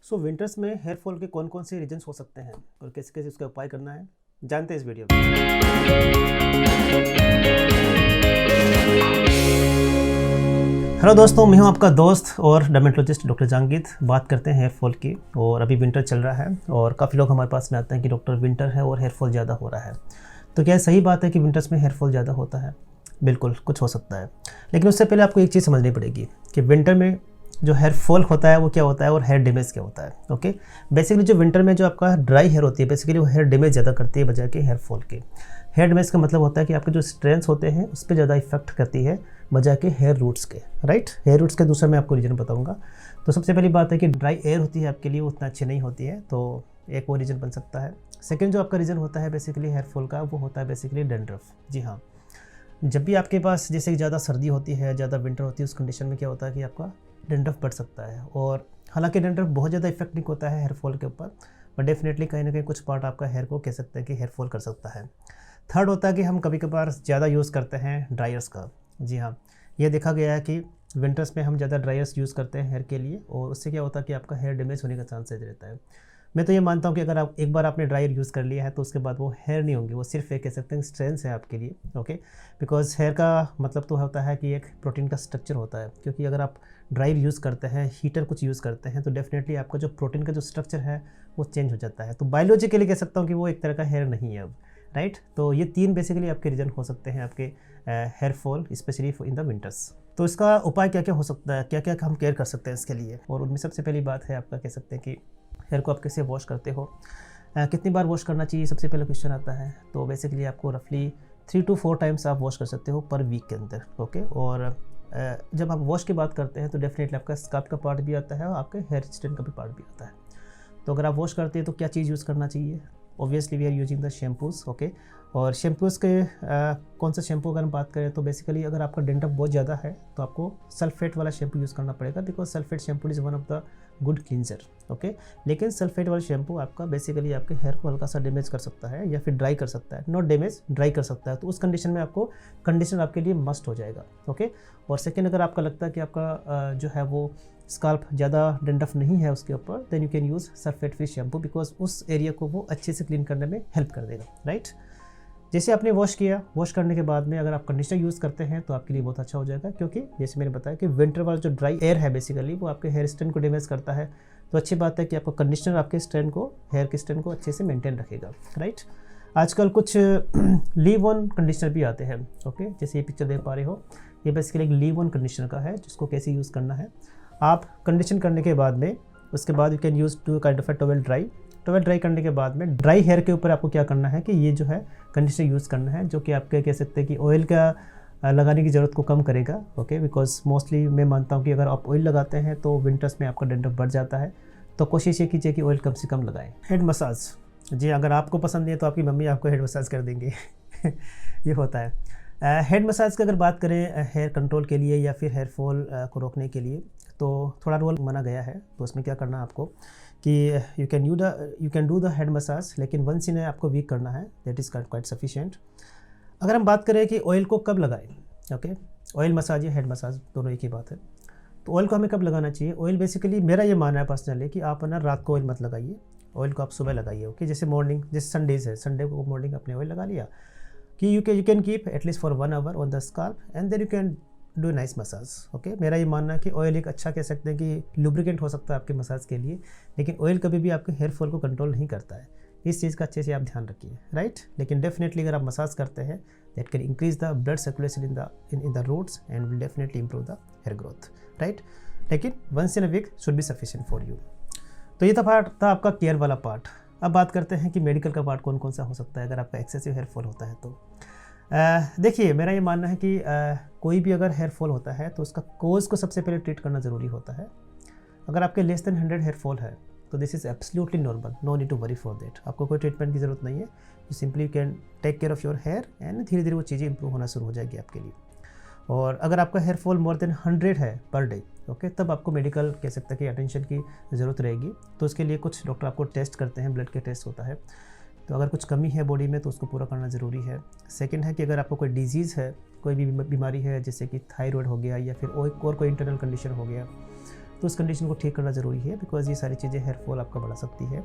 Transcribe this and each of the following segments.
सो winters में hair fall के कौन कौन से रीजंस हो सकते हैं और कैसे कैसे उसका उपाय करना है जानते हैं इस वीडियो में। हेलो दोस्तों, मैं हूं आपका दोस्त और डर्मेटोलॉजिस्ट डॉक्टर जहांगीर। बात करते हैं हेयर फॉल की। और अभी विंटर चल रहा है और काफ़ी लोग हमारे पास में आते हैं कि डॉक्टर विंटर है और हेयर फॉल ज़्यादा हो रहा है। तो क्या सही बात है कि विंटर्स में हेयर फॉल ज़्यादा होता है? बिल्कुल, कुछ हो सकता है, लेकिन उससे पहले आपको एक चीज़ समझनी पड़ेगी कि विंटर में जो हेयर फॉल होता है वो क्या होता है और हेयर डैमेज क्या होता है। ओके, बेसिकली जो विंटर में जो आपका ड्राई हेयर होती है, बेसिकली वो हेयर डैमेज ज़्यादा करती है बजाय के हेयर फॉल के। हेयर डैमेज का मतलब होता है कि आपके जो स्ट्रैंड्स होते हैं उस पर ज़्यादा इफेक्ट करती है बजाय के हेयर रूट्स के। राइट, हेयर रूट्स के दूसरा मैं आपको रीज़न बताऊंगा। तो सबसे पहली बात है कि ड्राई एयर होती है आपके लिए उतना अच्छी नहीं होती है, तो एक वो रीज़न बन सकता है। सेकेंड जो आपका रीज़न होता है बेसिकली हेयर फॉल का, वो होता है बेसिकली डैंड्रफ। जी हाँ, जब भी आपके पास जैसे ज़्यादा सर्दी होती है, ज़्यादा विंटर होती है, उस कंडीशन में क्या होता है कि आपका डैंड्रफ बढ़ सकता है। और हालांकि डैंड्रफ बहुत ज़्यादा इफेक्ट नहीं होता है हेयर फॉल के ऊपर, बट डेफिनेटली कहीं ना कहीं कुछ पार्ट आपका हेयर को कह सकते हैं कि हेयर फॉल कर सकता है। थर्ड होता है कि हम कभी कभार ज़्यादा यूज़ करते हैं ड्रायर्स का। जी हाँ, यह देखा गया है कि विंटर्स में हम ज़्यादा ड्रायर्स यूज़ करते हैं हेयर के लिए, और उससे क्या होता है कि आपका हेयर डैमेज होने का चांसेस रहता है। मैं तो ये मानता हूँ कि अगर आप एक बार आपने ड्रायर यूज़ कर लिया है तो उसके बाद वो हेयर नहीं होंगे, वो सिर्फ एक कह सकते हैं स्ट्रेंथ है आपके लिए। ओके, बिकॉज हेयर का मतलब तो होता है कि एक प्रोटीन का स्ट्रक्चर होता है, क्योंकि अगर आप ड्रायर यूज़ करते हैं, हीटर कुछ यूज़ करते हैं, तो डेफिनेटली आपका जो प्रोटीन का जो स्ट्रक्चर है वो चेंज हो जाता है। तो बायोलॉजिकली कह सकता हूँ कि वो एक तरह का हेयर नहीं है अब। राइट, तो ये तीन बेसिकली आपके रीज़न हो सकते हैं आपके hair fall, specially in the winters. तो इसका उपाय क्या क्या हो सकता है, क्या क्या हम केयर कर सकते हैं इसके लिए? और उनमें सबसे पहली बात है आपका कह सकते हैं कि हेयर को आप कैसे वॉश करते हो, कितनी बार वॉश करना चाहिए, सबसे पहले क्वेश्चन आता है। तो बेसिकली आपको रफली 3 to 4 टाइम्स आप वॉश कर सकते हो पर वीक के अंदर। ओके, और जब आप वॉश की बात करते हैं तो डेफिनेटली आपका स्काल्प का पार्ट भी आता है और आपके हेयर स्ट्रेन का भी पार्ट भी आता है। तो अगर आप वॉश करते हैं तो क्या चीज़ यूज़ करना चाहिए? Obviously we are using the shampoos. Okay, और शैम्पूज़ के कौन सा शैम्पू अगर हम बात करें तो बेसिकली अगर आपका डेंड्रफ बहुत ज़्यादा है तो आपको सल्फेट वाला शैम्पू यूज़ करना पड़ेगा, because sulphate shampoo is one of the good cleanser. Okay, लेकिन सल्फेट वाला शैम्पू आपका बेसिकली आपके हेयर को हल्का सा डैमेज कर सकता है या फिर ड्राई कर सकता है, नॉट डैमेज, ड्राई कर सकता है। तो उस कंडीशन में आपको कंडीशनर आपके लिए मस्ट हो जाएगा। ओके, और सेकेंड, अगर आपका लगता है कि आपका जो है वो स्काल्प ज़्यादा डेंड्रफ नहीं है उसके ऊपर, then you can use sulphate free shampoo, because उस एरिया को वो अच्छे से क्लीन करने में हेल्प कर देगा। राइट, जैसे आपने वॉश किया, वॉश करने के बाद में अगर आप कंडीशनर यूज़ करते हैं तो आपके लिए बहुत अच्छा हो जाएगा, क्योंकि जैसे मैंने बताया कि विंटर वाला जो ड्राई एयर है बेसिकली वो आपके हेयर स्ट्रेन को डैमेज करता है। तो अच्छी बात है कि आपका कंडीशनर आपके स्ट्रेन को, हेयर के स्ट्रेन को अच्छे से मेंटेन रखेगा। राइट, आजकल कुछ लीव ऑन कंडीशनर भी आते हैं। ओके, जैसे ये पिक्चर देख पा रहे हो, ये बेसिकली एक लीव ऑन कंडीशनर का है, जिसको कैसे यूज़ करना है। आप कंडीशन करने के बाद में उसके बाद you can use two kind of a towel dry करने के बाद में ड्राई हेयर के ऊपर आपको क्या करना है कि ये जो है कंडीशनर यूज़ करना है, जो कि आपके कह सकते हैं कि ऑयल का लगाने की ज़रूरत को कम करेगा। ओके, बिकॉज मोस्टली मैं मानता हूँ कि अगर आप ऑयल लगाते हैं तो विंटर्स में आपका डैंड्रफ बढ़ जाता है, तो कोशिश ये कीजिए कि ऑयल कम से कम लगाएं। हेड मसाज, जी अगर आपको पसंद नहीं है तो आपकी मम्मी आपको हेड मसाज कर देंगे ये होता है। हेड मसाज की अगर बात करें हेयर कंट्रोल के लिए या फिर हेयर फॉल को रोकने के लिए, तो थोड़ा रोल माना गया है। तो उसमें क्या करना है आपको कि you can do the head massage, लेकिन वंस इन आपको वीक करना है, दैट इज़ क्वाइट सफिशिएंट। अगर हम बात करें कि ऑयल को कब लगाएं, ओके, ऑयल मसाज या हेड मसाज दोनों एक ही बात है। तो ऑयल को हमें कब लगाना चाहिए? ऑयल बेसिकली मेरा ये मानना है पर्सनली कि आप ना रात को ऑयल मत लगाइए, ऑयल को आप सुबह लगाइए। ओके, जैसे मॉर्निंग, जैसे संडेज है, संडे को मॉर्निंग आपने ऑयल लगा लिया कि you can keep at least for 1 hour on the scalp and then you can do nice massage. Okay, मेरा ये मानना है कि ऑयल एक अच्छा कह सकते हैं कि लुब्रिकेंट हो सकता है आपके मसाज के लिए, लेकिन ऑयल कभी भी आपके हेयर फॉल को कंट्रोल नहीं करता है। इस चीज़ का अच्छे से आप ध्यान रखिए। राइट, लेकिन डेफिनेटली अगर आप मसाज करते हैं that can increase the blood circulation in the roots and will definitely improve the hair growth. Right, लेकिन once in a week should be sufficient for you. तो ये पार्ट था आपका केयर वाला पार्ट। अब बात करते हैं कि मेडिकल का पार्ट कौन कौन सा हो सकता है अगर आपका एक्सेसिव हेयर फॉल होता है तो। देखिए, मेरा ये मानना है कि कोई भी अगर हेयर फॉल होता है तो उसका कोज को सबसे पहले ट्रीट करना ज़रूरी होता है। अगर आपके लेस देन 100 हेयर फॉल है तो this is absolutely normal, no need to worry for that. आपको कोई ट्रीटमेंट की ज़रूरत नहीं है, you simply can take care of your hair and धीरे धीरे वो चीज़ें इंप्रूव होना शुरू हो जाएगी आपके लिए। और अगर आपका हेयर फॉल मोर देन 100 है पर डे, ओके, तब आपको मेडिकल कह सकते हैं कि अटेंशन की ज़रूरत रहेगी। तो उसके लिए कुछ डॉक्टर आपको टेस्ट करते हैं, ब्लड के टेस्ट होता है, तो अगर कुछ कमी है बॉडी में तो उसको पूरा करना ज़रूरी है। सेकंड है कि अगर आपको कोई डिजीज़ है, कोई भी बीमारी है, जैसे कि थायराइड हो गया या फिर और कोई इंटरनल कंडीशन हो गया, तो उस कंडीशन को ठीक करना ज़रूरी है, बिकॉज ये सारी चीज़ें हेयर फॉल आपका बढ़ा सकती है।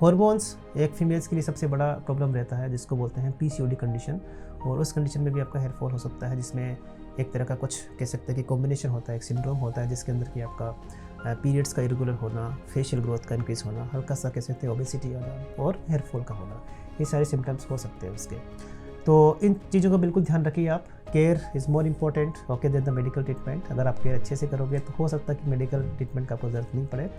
हॉर्मोन्स एक फीमेल्स के लिए सबसे बड़ा प्रॉब्लम रहता है, जिसको बोलते हैं PCOD कंडीशन, और उस कंडीशन में भी आपका हेयर फॉल हो सकता है, जिसमें एक तरह का कुछ कह सकते हैं कि कॉम्बिनेशन होता है, एक सिंड्रोम होता है, जिसके अंदर कि आपका पीरियड्स का इरेगुलर होना, फेशियल ग्रोथ का इंक्रीज़ होना, हल्का सा कह सकते हैं ओबेसिटी आना और हेयर फॉल का होना, ये सारे सिम्टम्स हो सकते हैं उसके। तो इन चीज़ों का बिल्कुल ध्यान रखिए आप। Care is more important okay then the medical treatment. अगर आप केयर अच्छे से करोगे तो हो सकता है कि मेडिकल ट्रीटमेंट का आपको ज़रूरत नहीं पड़े।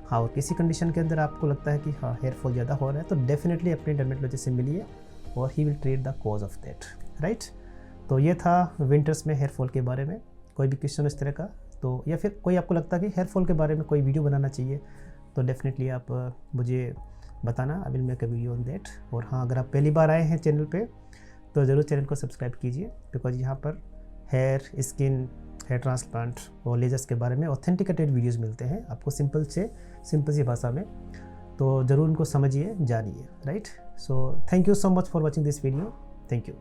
हाँ, और किसी कंडीशन के अंदर आपको लगता है कि हाँ हेयर फॉल ज़्यादा हो रहा है, तो डेफिनेटली अपने डर्मेटोलॉजिस्ट से मिलिए और he will treat the cause of that, right. तो ये था विंटर्स में हेयर फॉल के बारे में। कोई भी क्वेश्चन इस तरह का तो, या फिर कोई आपको लगता है कि हेयर फॉल के बारे में कोई वीडियो बनाना चाहिए, तो डेफिनेटली आप मुझे बताना, I will make a video on that. और हाँ, अगर आप पहली बार आए हैं चैनल पे तो ज़रूर चैनल को सब्सक्राइब कीजिए, बिकॉज यहाँ पर हेयर, स्किन, हेयर ट्रांसप्लांट और लेजर्स के बारे में ऑथेंटिकेटेड वीडियोस मिलते हैं आपको सिंपल सी भाषा में। तो ज़रूर उनको समझिए, जानिए, right. So thank you so much for watching this video. Thank you.